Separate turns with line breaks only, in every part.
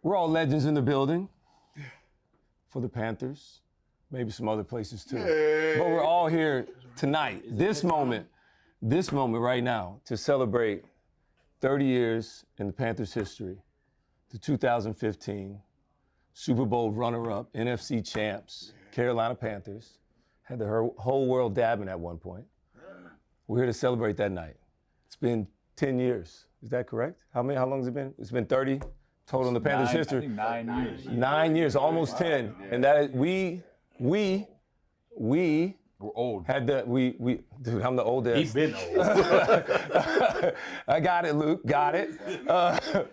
We're all legends in the building for the Panthers, maybe some other places too. But we're all here tonight, this moment right now, to celebrate 30 years in the Panthers' history, the 2015 Super Bowl runner-up, NFC champs, Carolina Panthers, had the whole world dabbing at one point. We're here to celebrate that night. It's been 10 years. Is that correct? How long has it been? It's been 30 total in the Panthers' history.
I think 9 years.
9 years, almost 10. And that is, we're
old.
Dude, I'm the oldest.
He's been old.
I got it, Luke, got it.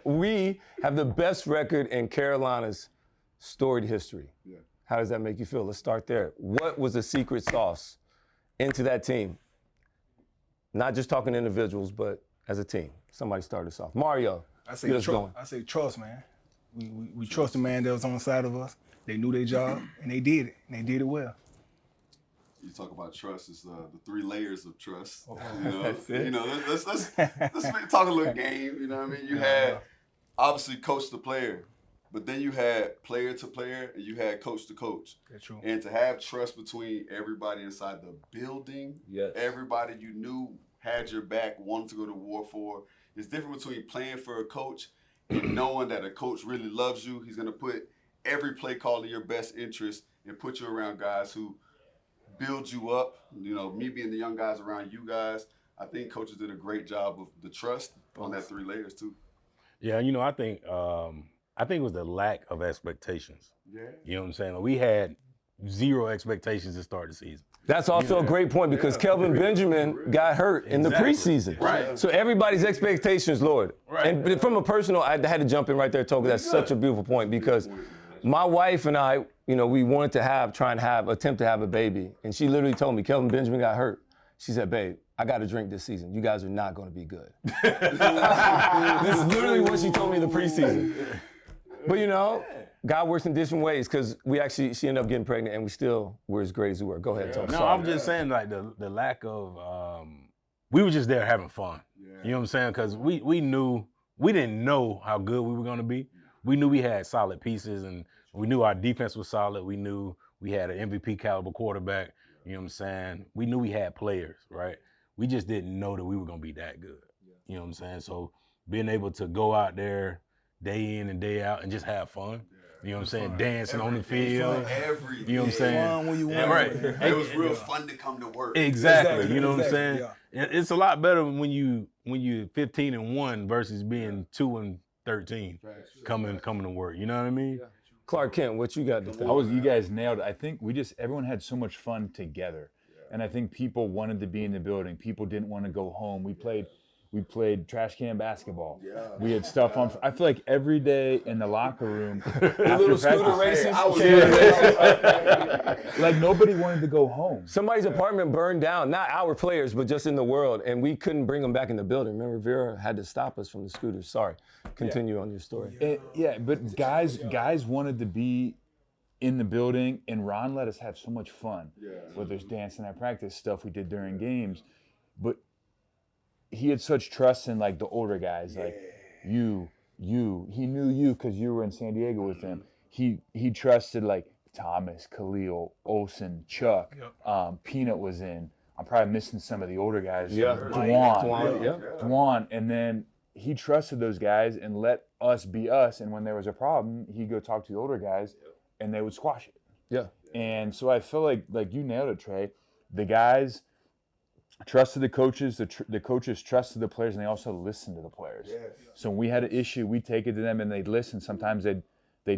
We have the best record in Carolina's storied history. Yeah. How does that make you feel? Let's start there. What was the secret sauce into that team? Not just talking individuals, but as a team. Somebody start us off. Mario,
I say trust, man. We trust the man that was on the side of us. They knew their job, and they did it. And they did it well.
You talk about trust. It's the 3 layers of trust.
That's it.
Let's talk a little game. You know what I mean? You had obviously coach to player, but then you had player to player, and you had coach to coach.
That's true.
And to have trust between everybody inside the building, everybody you knew had your back, wanted to go to war for. It's different between playing for a coach and knowing that a coach really loves you. He's going to put every play call in your best interest and put you around guys who build you up. You know, me being the young guys around you guys, I think coaches did a great job of the trust on that 3 layers too.
Yeah, I think it was the lack of expectations.
Yeah.
You know what I'm saying? We had 0 expectations to start the season.
That's also a great point because Kelvin Benjamin got hurt in the preseason.
Right.
So everybody's expectations lowered.
Right.
And from a personal, I had to jump in right there, Toby. That's such a beautiful point because my wife and I, we wanted to attempt to have a baby. And she literally told me, Kelvin Benjamin got hurt. She said, babe, I got to drink this season. You guys are not going to be good. This is literally what she told me in the preseason. But God works in different ways because she ended up getting pregnant and we still were as great as we were. Go ahead, Tom.
No, I'm just saying like the lack of, we were just there having fun. Yeah. You know what I'm saying? Because we didn't know how good we were going to be. We knew we had solid pieces and we knew our defense was solid. We knew we had an MVP caliber quarterback. You know what I'm saying? We knew we had players, right? We just didn't know that we were going to be that good. You know what I'm saying? So being able to go out there day in and day out and just have fun. You know what I'm saying? Dancing on the field. You know what I'm saying?
Fun when you win.
Right.
It was real fun to come to work.
Exactly. You know what I'm saying?
Yeah.
It's a lot better when you 15-1 versus being 2-13 coming to work. You know what I mean?
Yeah. Clark Kent, what you got to think?
You guys nailed it. I think everyone had so much fun together. And I think people wanted to be in the building. People didn't want to go home. We played trash can basketball. Yeah. We had stuff on. I feel like every day in the locker room.
Little scooter races.
Like nobody wanted to go home.
Somebody's apartment burned down, not our players, but just in the world, and we couldn't bring them back in the building. Remember, Vera had to stop us from the scooters. Sorry. Continue on your story.
But guys wanted to be in the building, and Ron let us have so much fun. Yeah. Whether it's dancing at practice, stuff we did during games, but he had such trust in like the older guys, like you. He knew you because you were in San Diego with him. He trusted like Thomas, Khalil, Olsen, Chuck. Peanut was in. I'm probably missing some of the older guys. Dwan. And then he trusted those guys and let us be us. And when there was a problem, he'd go talk to the older guys, and they would squash it.
Yeah.
And so I feel like you nailed it, Trey. The guys trusted the coaches, the coaches trusted the players, and they also listened to the players. Yes. So when we had an issue, we'd take it to them and they'd listen. Sometimes they'd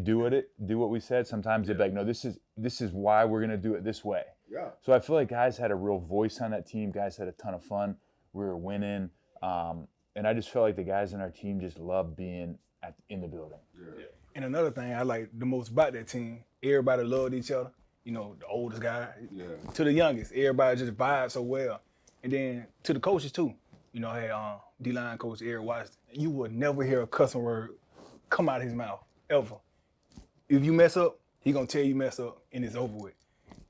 do what we said. Sometimes they'd be like, no, this is why we're gonna do it this way. Yeah. So I feel like guys had a real voice on that team. Guys had a ton of fun. We were winning. And I just felt like the guys in our team just loved being in the building.
Yeah. And another thing I like the most about that team, everybody loved each other. The oldest guy to the youngest. Everybody just vibed so well. And then to the coaches too. I had D-line coach Eric Washington. You would never hear a cussing word come out of his mouth, ever. If you mess up, he gonna tell you mess up and it's over with.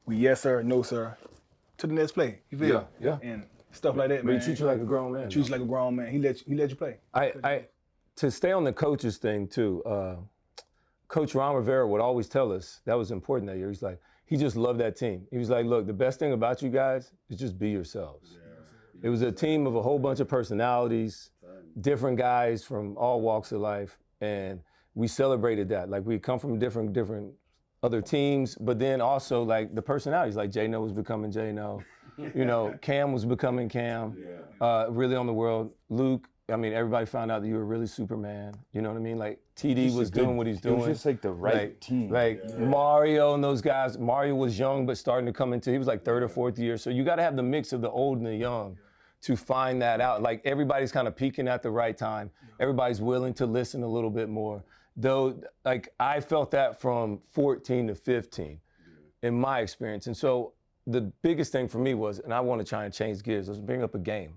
We yes sir, no sir, to the next play. You feel?
Yeah.
And stuff like that, man.
But he treats you like a grown man.
Treats you like a grown man. He let you play.
To stay on the coaches thing too, Coach Ron Rivera would always tell us, that was important that year. He's like, he just loved that team. He was like, look, the best thing about you guys is just be yourselves. Yeah. It was a team of a whole bunch of personalities, different guys from all walks of life, and we celebrated that. Like, we come from different other teams, but then also like the personalities, like J-No was becoming J-No, you know, Cam was becoming Cam, really on the world. Luke, I mean, everybody found out that you were really Superman, you know what I mean? Like, TD was doing what he's doing.
It was just like the right team.
Like Mario and those guys, Mario was young but starting to come into, he was like third or fourth year, so you gotta have the mix of the old and the young to find that out. Like, everybody's kind of peaking at the right time. Everybody's willing to listen a little bit more. Though, like, I felt that from 14 to 15 in my experience. And so the biggest thing for me was, and I want to try and change gears, let's bring up a game.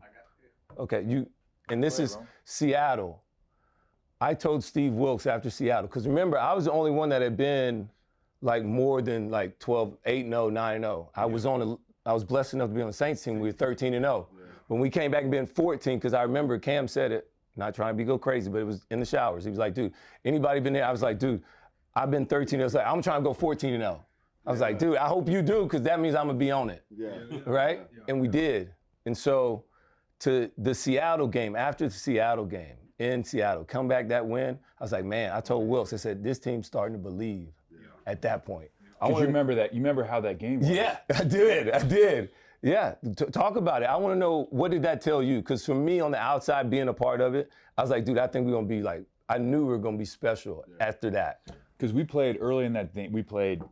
Okay, and this is Seattle. I told Steve Wilkes after Seattle, because remember, I was the only one that had been like more than like 12, 8-0, 9-0. I was blessed enough to be on the Saints team. We were 13-0. When we came back and being 14, because I remember Cam said it, not trying to go crazy, but it was in the showers. He was like, dude, anybody been there? I was like, dude, I've been 13. I was like, I'm trying to go 14-0. I was like, dude, I hope you do, because that means I'm going to be on it. Right? And we did. And so to the Seattle game, after the Seattle game, in Seattle, come back that win, I was like, man, I told Wilkes, I said, this team's starting to believe at that point.
Did you remember that? You remember how that game was?
Yeah, I did. Yeah, talk about it. I want to know, what did that tell you? Because for me, on the outside, being a part of it, I was like, dude, I think we're going to be like, I knew we were going to be special after that.
Because we played early in that thing. We played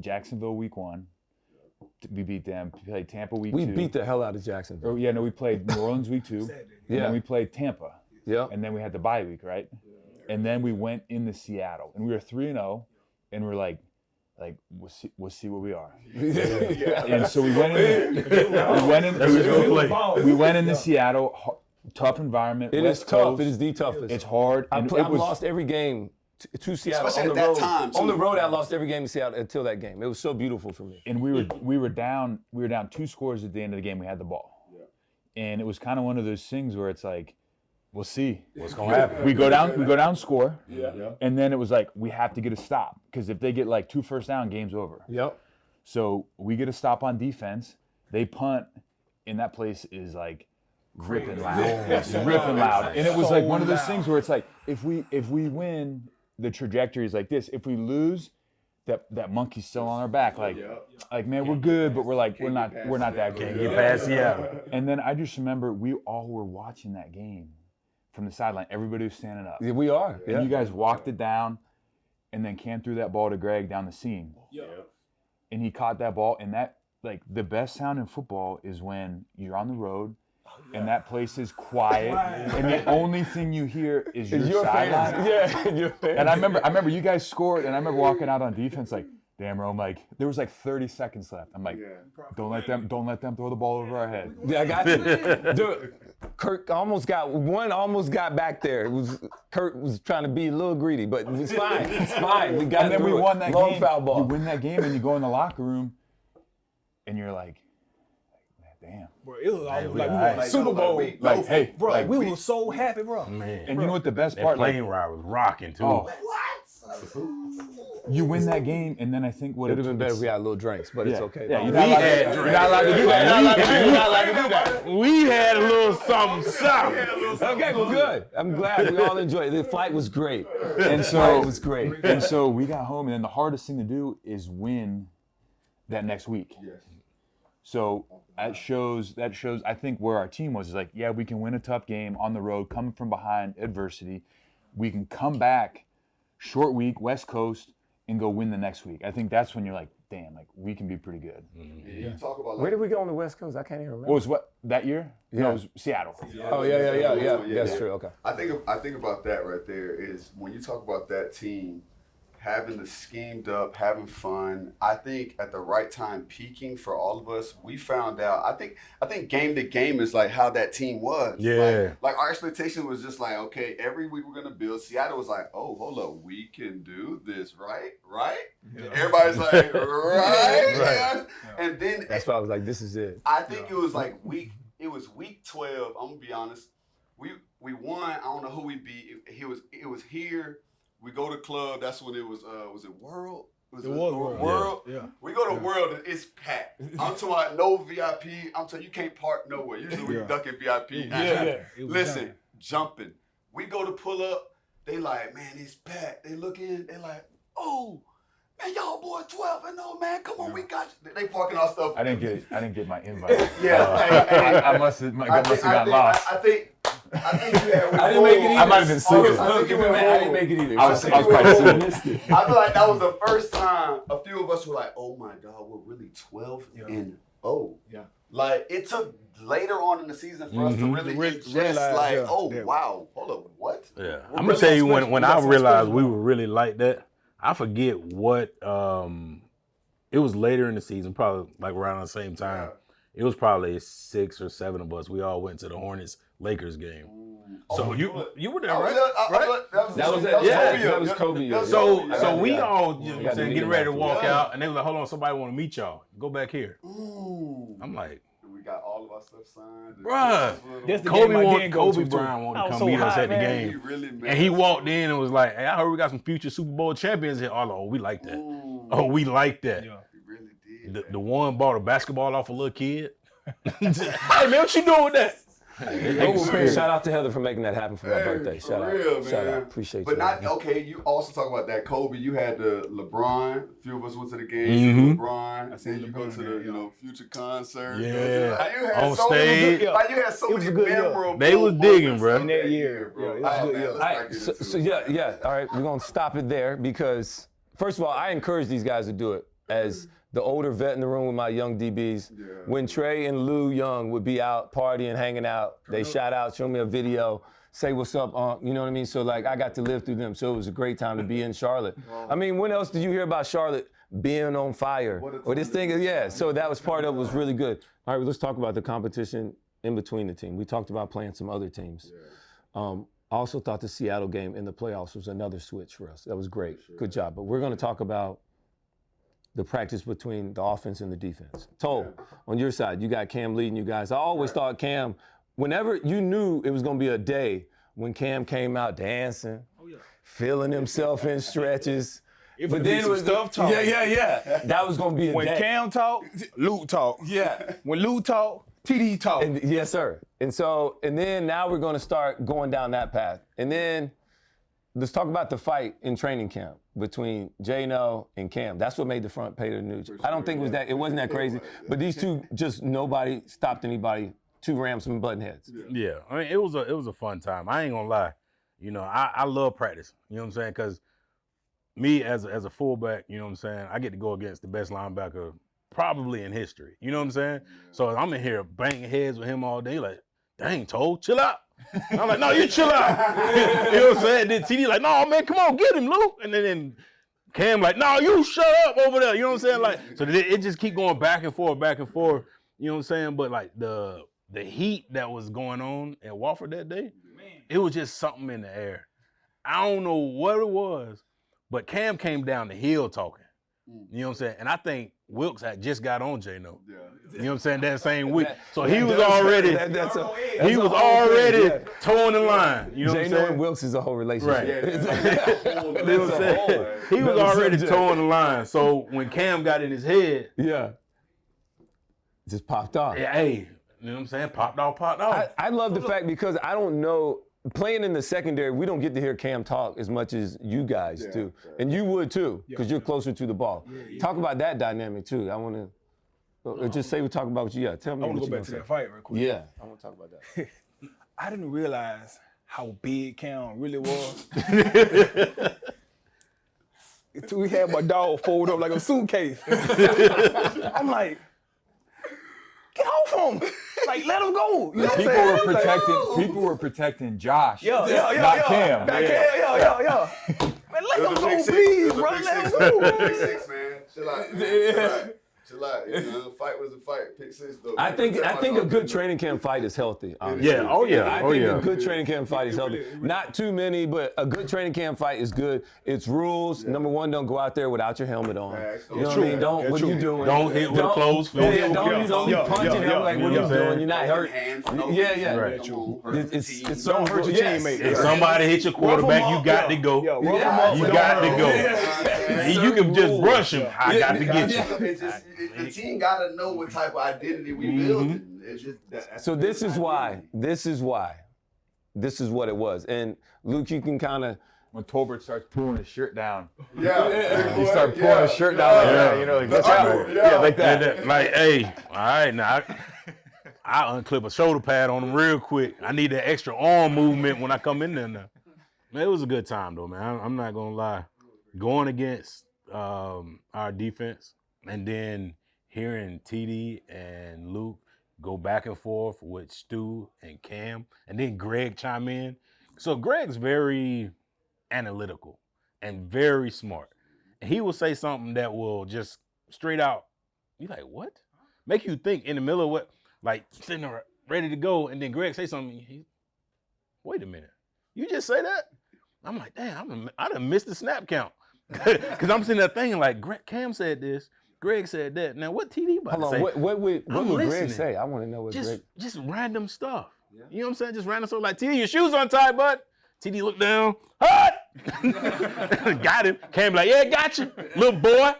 Jacksonville week 1. We beat them. We played Tampa week 2.
We beat the hell out of Jacksonville.
Oh, yeah, no, we played New Orleans week 2. And then we played Tampa.
Yeah.
And then we had the bye week, right? And then we went into Seattle. And we were 3-0. And we're like, we'll see what we are. And so we went into Seattle, tough environment.
It is tough. It is the toughest.
It's hard.
I've lost every game to Seattle.
Especially at that time, too.
On the road, I lost every game in Seattle until that game. It was so beautiful for me.
And we were down 2 scores at the end of the game. We had the ball. And it was kind of one of those things where it's like, we'll see what's going to happen. We go down, score, and then it was like, we have to get a stop, because if they get like 2 first down, game's over.
Yep.
So we get a stop on defense. They punt, and that place is like ripping loud. It's ripping loud. And it was like one of those things where it's like, if we win, the trajectory is like this. If we lose, that monkey's still on our back. Like man, we're good, but we're not that good.
Can't get past Seattle.
And then I just remember we all were watching that game from the sideline. Everybody was standing up.
Yeah, we are. Yeah.
And you guys walked it down, and then Cam threw that ball to Greg down the seam. Yeah. And he caught that ball, and that, like, the best sound in football is when you're on the road and that place is quiet, and the only thing you hear is your sideline.
Yeah, your fans.
And I remember you guys scored, and I remember walking out on defense like, damn, Rome, like, there was like 30 seconds left. I'm like, don't let them throw the ball over our head.
Yeah, I got you. Dude, Kurt almost got back there. Kurt was trying to be a little greedy, but it's fine. It's fine. We got
and then we won that
Long
game.
Foul ball.
You win that game, and you go in the locker room, and you're like, damn.
Bro, it was like we won Super Bowl.
Hey,
bro, we were so happy, bro.
Man.
And you know what the best
That
part?
plane ride was rocking too.
Oh. You win that game, and then I think what
it would have been better if we had little drinks, but it's okay.
Yeah, you're not allowed to do that.
We had a little something.
Okay, well, good. I'm glad we all enjoyed it. The flight was great.
And so
it was great.
And so we got home, and then the hardest thing to do is win that next week. Yes. So that shows I think where our team was is like, yeah, we can win a tough game on the road, coming from behind, adversity. We can come back, short week, West Coast, and go win the next week. I think that's when you're like, damn, like we can be pretty good.
Mm-hmm. Yeah. Talk about
where did we go on the West Coast? I can't even remember.
What was that year? Yeah. No, it was Seattle.
Oh yeah. That's true. Okay.
I think about that right there is when you talk about that team having the schemed up, having fun. I think at the right time, peaking for all of us. We found out. I think game to game is like how that team was.
Yeah.
Like our expectation was just like, okay, every week we're gonna build. Seattle was like, oh, hold up, we can do this, right? Yeah. Everybody's like, right?
Yeah.
And then
that's why I was like, this is it.
I think it was like week 12. I'm gonna be honest. We won. I don't know who we beat. It was here. We go to club. That's when it was it World?
It was
World.
Yeah.
We go to World and it's packed. I'm talking about no VIP. I'm telling you can't park nowhere. Usually we ducking VIP. Listen, jumping. We go to pull up. They like, man, it's packed. They look in. They like, oh, man, y'all boy 12 and no, man, come on, we got you. They parking our stuff.
I didn't get my invite.
I
must have got lost.
I think you had.
I didn't make it either.
I might have been sleeping.
I didn't make it either.
I was probably sleeping.
I feel like that was the first time a few of us were like, oh my God, we're really 12 and oh.
Yeah.
Like, it took later on in the season for us to really realize, like, wow, hold up, what?
Yeah. I'm going to tell you, when I realized we were really like that, I forget what, it was later in the season, probably like around the same time. Yeah. It was probably 6 or 7 of us. We all went to the Hornets-Lakers game. So you were there, right?
That was Kobe.
So we all getting ready to walk out, and they were like, hold on, somebody want to meet y'all. Go back here. I'm like,
we got all of our stuff signed.
Bruh, Kobe Bryant wanted to come meet us at the game. And he walked in and was like, hey, I heard we got some future Super Bowl champions here. Oh, we like that. Oh, we like that.
Yeah. We really did.
The one bought a basketball off a little kid. Hey, man, what you doing with that?
Shout out to Heather for making that happen for my birthday. Shout out. Appreciate you.
But you also talk about that Kobe. You had the LeBron. A few of us went to the game. LeBron. I seen you go to the Future concert.
Yeah.
You had
on stage.
You had so many memorable.
They was digging, bro.
In that year, bro.
All right, we're gonna stop it there because first of all, I encourage these guys to do it as the older vet in the room with my young DBs. Yeah. When Tre and Lou Young would be out partying, hanging out, they shout out, show me a video, say what's up, you know what I mean? So like I got to live through them. So it was a great time to be in Charlotte. Wow. I mean, when else did you hear about Charlotte being on fire? Or this thing is, so that was part of it, was really good. All right, let's talk about the competition in between the team. We talked about playing some other teams. Yeah. I also thought the Seattle game in the playoffs was another switch for us. That was great. Sure. Good job. But we're going to talk about the practice between the offense and the defense. On your side, you got Cam leading you guys. I always thought Cam, whenever you knew it was going to be a day when Cam came out dancing, feeling himself in stretches.
But then it was stuff talk.
Yeah. That was going to be a
when
day.
Cam talk, Luke talk.
Yeah.
When Luke talk, TD talk.
Yes, sir. And then now we're going to start going down that path. And then let's talk about the fight in training camp between J-No and Cam. That's what made the front page of the news. I don't think it wasn't that crazy. But these two, just nobody stopped anybody. 2 rams from button heads.
Yeah, I mean, it was a fun time. I ain't gonna lie. You know, I love practice. You know what I'm saying? Because me as a fullback, you know what I'm saying, I get to go against the best linebacker probably in history. You know what I'm saying? So I'm in here banging heads with him all day. Like, dang, Toe, chill out. And I'm like, no, you chill out. You know what I'm saying? Then TD like, no, man, come on, get him, Luke. And then Cam like, no, you shut up over there. You know what I'm saying? Like, so it just keep going back and forth. You know what I'm saying? But like the heat that was going on at Wofford that day, it was just something in the air. I don't know what it was, but Cam came down the hill talking. You know what I'm saying? And I think Wilkes had just got on J-No. Yeah. You know what I'm saying? That same week. So he was already towing the line. You know what I'm saying?
J-No and Wilkes is a whole relationship.
Right. You know what I'm saying? He was already towing the line. So when Cam got in his head,
it just popped off.
Yeah, hey, you know what I'm saying? Popped off.
I love the fact because I don't know, playing in the secondary, we don't get to hear Cam talk as much as you guys do. And you would too, because you're closer to the ball. Talk about that dynamic too. I want to just say we talk about what you got. Tell me
I
what
want to
you
go back to that fight real quick.
Yeah, I want to talk about that.
I didn't realize how big Cam really was. Until we had my dog fold up like a suitcase. I'm like, get off him. Like, let him go. You know what I'm saying?
People were protecting Josh.
Not
Cam.
Man, let him go, please, bro. Let him go.
Big 6, man. Chill Chill out. Fight was a fight. Pick 6 though.
I think a good training camp fight is healthy. Honestly.
Yeah. Oh yeah.
I think a good training camp fight is healthy. Not too many, but a good training camp fight is good. It's rules. Number one, don't go out there without your helmet on. You know what I mean? Don't. What are you doing?
Don't hit with a closed fist.
Don't be punching him like what are you doing? You're not hurt. Yeah.
Right.
It's so hurt your teammate.
If somebody hit your quarterback, you got to go. You got to go. You can just rush him. I got to get you.
The team got to know what type of identity we building. It's just
so this is why. This is what it was. And Luke, you can kind of.
When Tolbert starts pulling his shirt down.
Yeah.
You start pulling his shirt down like that, you know, like, look out. Yeah, like that.
Like, hey, all right, now I unclip a shoulder pad on him real quick. I need that extra arm movement when I come in there now. Man, it was a good time, though, man. I'm not going to lie. Going against our defense and then hearing TD and Luke go back and forth with Stu and Cam and then Greg chime in. So Greg's very analytical and very smart. And he will say something that will just straight out, you like, what? Make you think in the middle of what, like sitting there ready to go, and then Greg say something, wait a minute, you just say that? I'm like, damn, I done missed the snap count. Because I'm sitting there thinking like, Cam said this, Greg said that. Now what TD about to say?
What would Greg say? I want to know what Greg.
Just random stuff. Yeah. You know what I'm saying? Just random stuff like, TD, your shoes untied, bud. TD looked down, hut! Got him. Cam like, yeah, got you, little boy.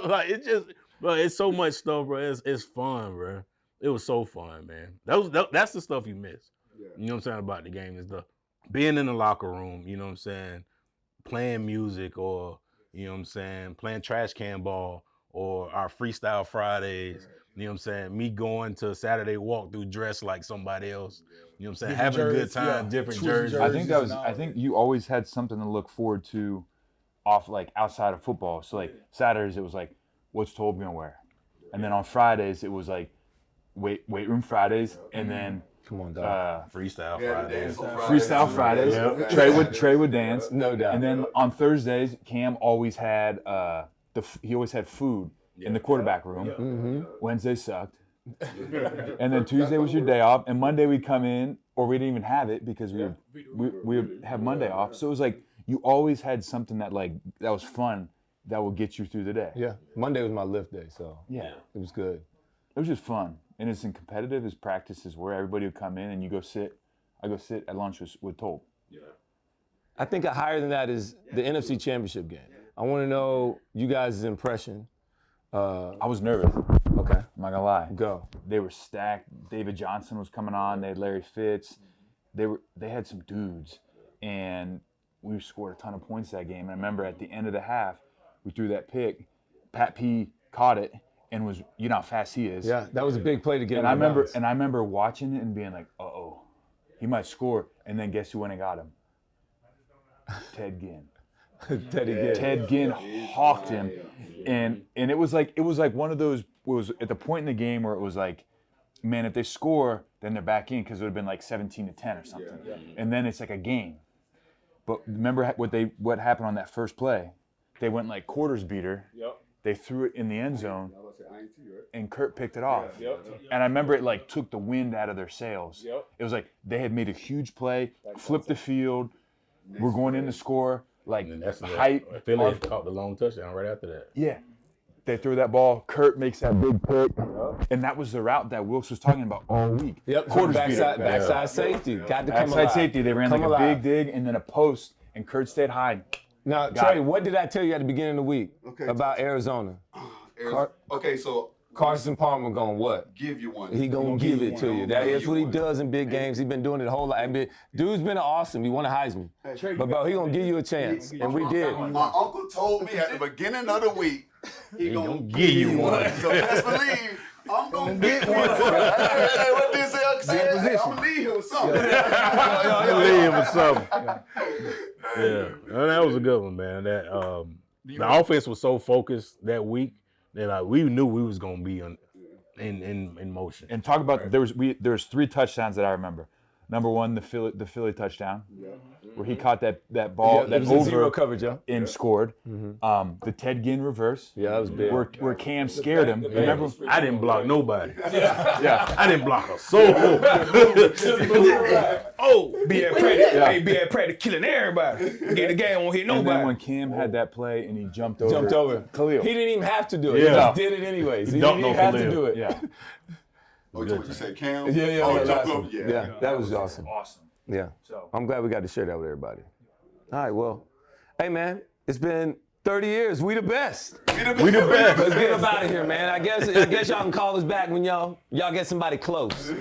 Like, it's just, bro, it's so much stuff, bro. It's fun, bro. It was so fun, man. That's the stuff you miss. Yeah. You know what I'm saying about the game is being in the locker room, you know what I'm saying, playing music or, you know what I'm saying, playing trash can ball or our freestyle Fridays. Right. You know what I'm saying? Me going to a Saturday walkthrough dressed like somebody else. You know what I'm saying?
Different
Having
jerseys,
a good time, different jerseys.
I think you always had something to look forward to outside of football. So like Saturdays it was like, what's Tolbert gonna wear? And then on Fridays it was like weight room Fridays and then
freestyle Fridays.
Freestyle Fridays. Yep. Tre would dance.
No doubt.
And then on Thursdays, Cam always had he always had food in the quarterback room. Mm-hmm. Wednesday sucked. And then Tuesday was your day off, and Monday we'd come in, or we didn't even have it because we would have Monday off. So it was like you always had something that was fun that would get you through the day.
Yeah, Monday was my lift day, so
yeah,
it was good.
It was just fun, and it's competitive as practices where everybody would come in and you go sit. I go sit at lunch with Tolb.
Yeah, I think higher than that is the NFC Championship game. I want to know you guys' impression.
I was nervous.
Okay.
I'm not gonna lie.
Go.
They were stacked. David Johnson was coming on. They had Larry Fitz. They had some dudes, and we scored a ton of points that game. And I remember at the end of the half, we threw that pick. Pat P caught it and was, you know how fast he is.
Yeah, that was a big play to get.
And I remember watching it and being like, uh-oh, he might score. And then guess who went and got him? Ted Ginn. Ted Ginn hawked him, and it was like one of those. It was at the point in the game where it was like, man, if they score, then they're back in because it would have been like 17-10 or something, and then it's like a game. But remember what happened on that first play? They went like quarters beater. Yep. They threw it in the end zone, and Kurt picked it off. Yep. And I remember it took the wind out of their sails. Yep. It was like they had made a huge play, flipped the field. We're going in to score.
That's the
hype.
Philly caught the long touchdown right after that.
Yeah. They threw that ball. Kurt makes that big pick. And that was the route that Wilkes was talking about all week.
Yep. Backside safety. Got to come alive.
Backside safety. They ran a big dig and then a post, and Kurt stayed high.
Now, Trey, what did I tell you at the beginning of the week about Arizona?
So
Carson Palmer gonna what?
Give you one.
He gonna give it to you. That's what he does in big games. He's been doing it a whole lot. I mean, dude's been awesome. He won a Heisman. But bro, he gonna give you a chance, and we did.
My uncle told me at the beginning of the week he gonna
give you one.
So best believe I'm gonna get one. Hey, what did he say? I'm gonna leave him with something.
Yeah, that was a good one, man. That the offense was so focused that week. That we knew we was gonna be in motion.
And talk about there was 3 touchdowns that I remember. Number one, the Philly touchdown, where he caught that ball, that
it was
over
zero coverage, yeah.
and scored. The Ted Ginn reverse.
Yeah, that was big.
Where Cam scared him. Remember?
I didn't block nobody.
Yeah.
I didn't block a soul.
Be at practice, be at practice killing everybody. Get the game, won't hit
And then
nobody.
when Cam had that play and he jumped over. Khalil.
He didn't even have to do it.
Yeah.
He just did it anyways. He didn't
Don't
even
know
have to
Khalil.
do it.
Yeah.
Oh, you said Cam?
Yeah.
Oh,
that
jump
was
up, yeah.
Yeah, that was awesome.
Awesome.
Yeah.
So
I'm glad we got to share that with everybody. All right, well, hey, man, it's been 30 years. We the best.
We the best.
Let's get up out of here, man. I guess y'all can call us back when y'all get somebody close.